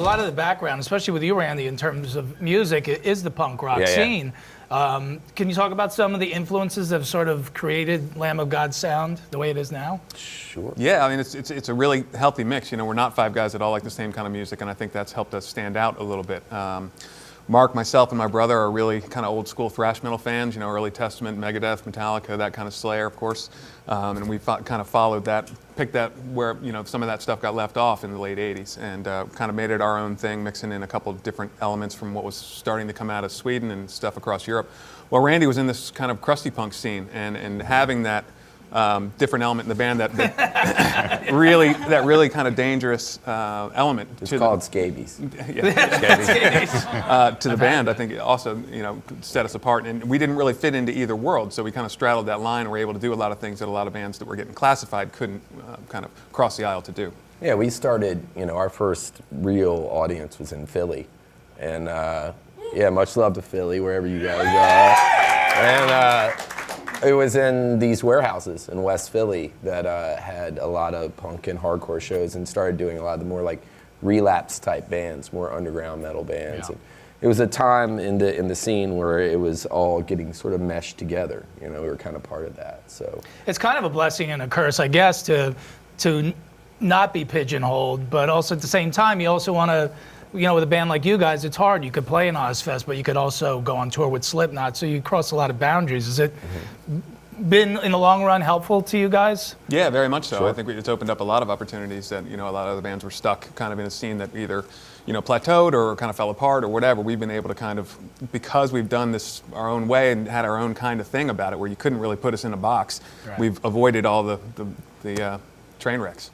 lot of the background, especially with you, Randy, in terms of music, is the punk rock scene. Can you talk about some of the influences that have sort of created Lamb of God sound the way it is now? Sure. Yeah, I mean, it's a really healthy mix. We're not five guys that all like the same kind of music, and I think that's helped us stand out a little bit. Mark, myself, and my brother are really kind of old school thrash metal fans, early Testament, Megadeth, Metallica, that kind of Slayer, of course. And we kind of followed that, picked that where, some of that stuff got left off in the late 80s and kind of made it our own thing, mixing in a couple of different elements from what was starting to come out of Sweden and stuff across Europe. Well, Randy was in this kind of crusty punk scene and having that different element in the band that really kind of dangerous element. It's called scabies. To the band, I think it also set us apart, and we didn't really fit into either world, so we kind of straddled that line and were able to do a lot of things that a lot of bands that were getting classified couldn't kind of cross the aisle to do. Yeah, we started. Our first real audience was in Philly, and much love to Philly, wherever you guys are, and. It was in these warehouses in West Philly that had a lot of punk and hardcore shows and started doing a lot of the more like relapse type bands, more underground metal bands. Yeah. And it was a time in the scene where it was all getting sort of meshed together. We were kind of part of that. So it's kind of a blessing and a curse, I guess, to not be pigeonholed, but also at the same time, you also want to. With a band like you guys, it's hard. You could play in Ozfest, but you could also go on tour with Slipknot, so you cross a lot of boundaries. Has it been, in the long run, helpful to you guys? Yeah, very much so. Sure. I think it's opened up a lot of opportunities that, a lot of the bands were stuck kind of in a scene that either, plateaued or kind of fell apart or whatever. We've been able to kind of, because we've done this our own way and had our own kind of thing about it where you couldn't really put us in a box, we've avoided all the train wrecks.